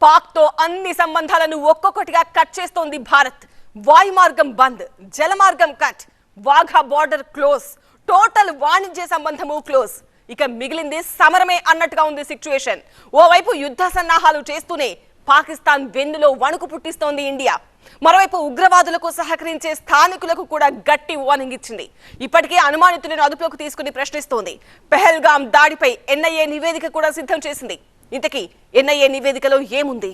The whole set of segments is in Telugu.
పాక్ తో అన్ని సంబంధాలను ఒక్కొక్కటిగా కట్ చేస్తోంది భారత్. వాయు మార్గం బంద్, జల మార్గం cut, Wagah border close, total వాణిజ్య సంబంధము క్లోజ్. ఇక మిగిలింది సమరమే అన్నట్టుగా ఉంది సిచ్యువేషన్. ఓవైపు యుద్ధ సన్నాహాలు చేస్తూనే పాకిస్తాన్ వెన్నులో వణుకు పుట్టిస్తోంది ఇండియా. మరోవైపు ఉగ్రవాదులకు సహకరించే స్థానికులకు కూడా గట్టి వార్నింగ్ ఇచ్చింది. ఇప్పటికే అనుమానితులను అదుపులోకి తీసుకుని ప్రశ్నిస్తోంది. పెహల్గాం దాడిపై ఎన్ఐఏ నివేదిక కూడా సిద్ధం చేసింది. ఇంతకీ ఎన్ఐఏ నివేదికలో ఏముంది?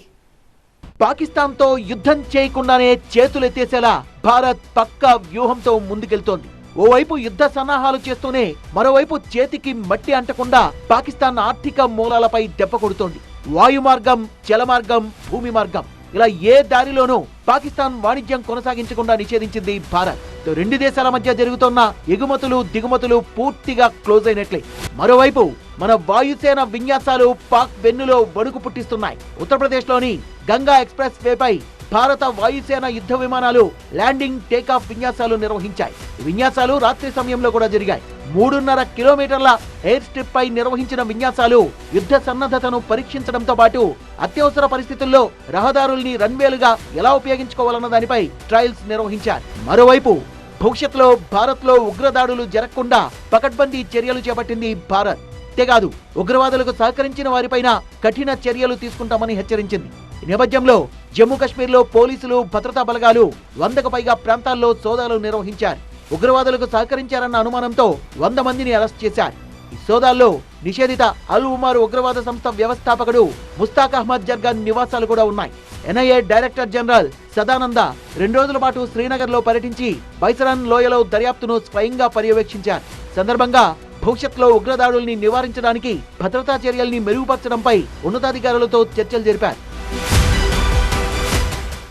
పాకిస్తాన్తో యుద్ధం చేయకుండానే చేతులెత్తేసేలా భారత్ పక్కా వ్యూహంతో ముందుకెళ్తోంది. ఓవైపు యుద్ధ సన్నాహాలు చేస్తూనే మరోవైపు చేతికి మట్టి అంటకుండా పాకిస్తాన్ ఆర్థిక మూలాలపై దెబ్బ కొడుతోంది. వాయు మార్గం, జల మార్గం, భూమి మార్గం ఇలా ఏ దారిలోనూ పాకిస్తాన్ వాణిజ్యం కొనసాగించకుండా నిషేధించింది భారత్. రెండు దేశాల మధ్య జరుగుతున్న ఎగుమతులు దిగుమతులు పూర్తిగా క్లోజ్ అయినట్లే. మరోవైపు మన వాయుసేన విన్యాసాలు పాక్ వెన్నులో వణుకు పుట్టిస్తున్నాయి. ఉత్తరప్రదేశ్లోని గంగా ఎక్స్ప్రెస్ వేపై భారత వాయుసేన యుద్ధ విమానాలు ల్యాండింగ్ టేకాఫ్ విన్యాసాలు నిర్వహించాయి. ఈ విన్యాసాలు రాత్రి సమయంలో కూడా జరిగాయి. 3.5 కిలోమీటర్ల ఎయిర్ స్ట్రిప్ పై నిర్వహించిన విన్యాసాలు యుద్ధ సన్నద్ధతను పరీక్షించడంతో పాటు అత్యవసర పరిస్థితుల్లో రహదారుల్ని రన్వేలుగా ఎలా ఉపయోగించుకోవాలన్న దానిపై ట్రయల్స్ నిర్వహించారు. మరోవైపు భవిష్యత్తులో భారత్ లో ఉగ్రదాడులు జరగకుండా పకడ్బందీ చర్యలు చేపట్టింది భారత్. అంతేకాదు ఉగ్రవాదులకు సహకరించిన వారిపైన కఠిన చర్యలు తీసుకుంటామని హెచ్చరించింది. ఈ నేపథ్యంలో జమ్మూ కశ్మీర్లో పోలీసులు భద్రతా బలగాలు 100కు పైగా ప్రాంతాల్లో సోదాలు నిర్వహించారు. ఉగ్రవాదులకు సహకరించారన్న అనుమానంతో 100 మందిని అరెస్ట్ చేశారు. ఈ సోదాల్లో నిషేధిత అల్ ఉమార్ ఉగ్రవాద సంస్థ వ్యవస్థాపకుడు ముస్తాక్ అహ్మద్ జర్గాన్ నివాసాలు కూడా ఉన్నాయి. ఎన్ఐఏ డైరెక్టర్ జనరల్ సదానంద 2 రోజుల పాటు శ్రీనగర్ లో పర్యటించి బైసరన్ లోయలో దర్యాప్తును స్వయంగా పర్యవేక్షించారు. సందర్భంగా భవిష్యత్తులో ఉగ్రదాడుల్ని నివారించడానికి భద్రతా చర్యల్ని మెరుగుపరచడంపై ఉన్నతాధికారులతో చర్చలు జరిపారు.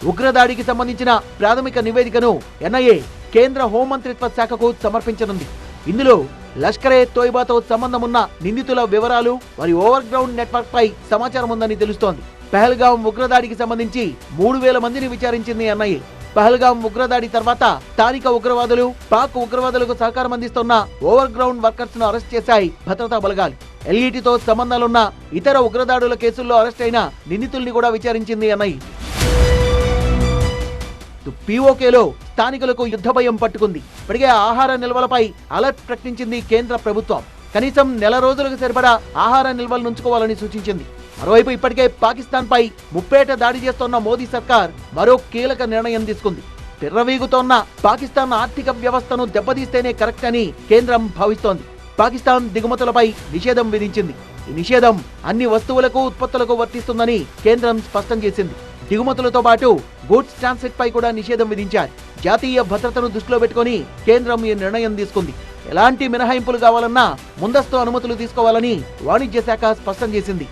ఉగ్రదాడికి సంబంధించిన ప్రాథమిక నివేదికను ఎన్ఐఏ కేంద్ర హోంమంత్రిత్వ శాఖకు సమర్పించనుంది. ఇందులో లష్కరే తోయిబాతో సంబంధం ఉన్న నిందితుల వివరాలు, వారి ఓవర్ గ్రౌండ్ నెట్వర్క్ పై సమాచారం ఉందని తెలుస్తోంది. పెహల్గాం ఉగ్రదాడికి సంబంధించి 3000 మందిని విచారించింది ఎన్ఐఏ. పహల్గాం ఉగ్రదాడి తర్వాత స్థానిక ఉగ్రవాదులు, పాక్ ఉగ్రవాదులకు సహకారం అందిస్తున్న ఓవర్ గ్రౌండ్ వర్కర్స్ ను అరెస్ట్ చేశాయి భద్రతా బలగాలు. ఎల్ఈటీతో సంబంధాలున్న ఇతర ఉగ్రదాడుల కేసుల్లో అరెస్ట్ అయిన నిందితుల్ని కూడా విచారించింది ఎన్ఐఏ. పీఓకేలో స్థానికులకు యుద్ధ భయం పట్టుకుంది. ఇప్పటికే ఆహార నిల్వలపై అలర్ట్ ప్రకటించింది కేంద్ర ప్రభుత్వం. కనీసం 1 రోజులకు సరిపడా ఆహార నిల్వలు ఉంచుకోవాలని సూచించింది. మరోవైపు ఇప్పటికే పాకిస్తాన్ పై ముప్పేట దాడి చేస్తోన్న మోదీ సర్కార్ మరో కీలక నిర్ణయం తీసుకుంది. పిర్రవీగుతోన్న పాకిస్తాన్ ఆర్థిక వ్యవస్థను దెబ్బతీస్తేనే కరెక్ట్ అని కేంద్రం భావిస్తోంది. పాకిస్తాన్ దిగుమతులపై నిషేధం విధించింది. ఈ నిషేధం అన్ని వస్తువులకు, ఉత్పత్తులకు వర్తిస్తుందని కేంద్రం స్పష్టం చేసింది. దిగుమతులతో పాటు గూడ్స్ ట్రాన్సిట్ పై కూడా నిషేధం విధించారు. జాతీయ భద్రతను దృష్టిలో పెట్టుకుని కేంద్రం ఈ నిర్ణయం తీసుకుంది. ఎలాంటి మినహాయింపులు కావాలన్నా ముందస్తు అనుమతులు తీసుకోవాలని వాణిజ్య శాఖ స్పష్టం చేసింది.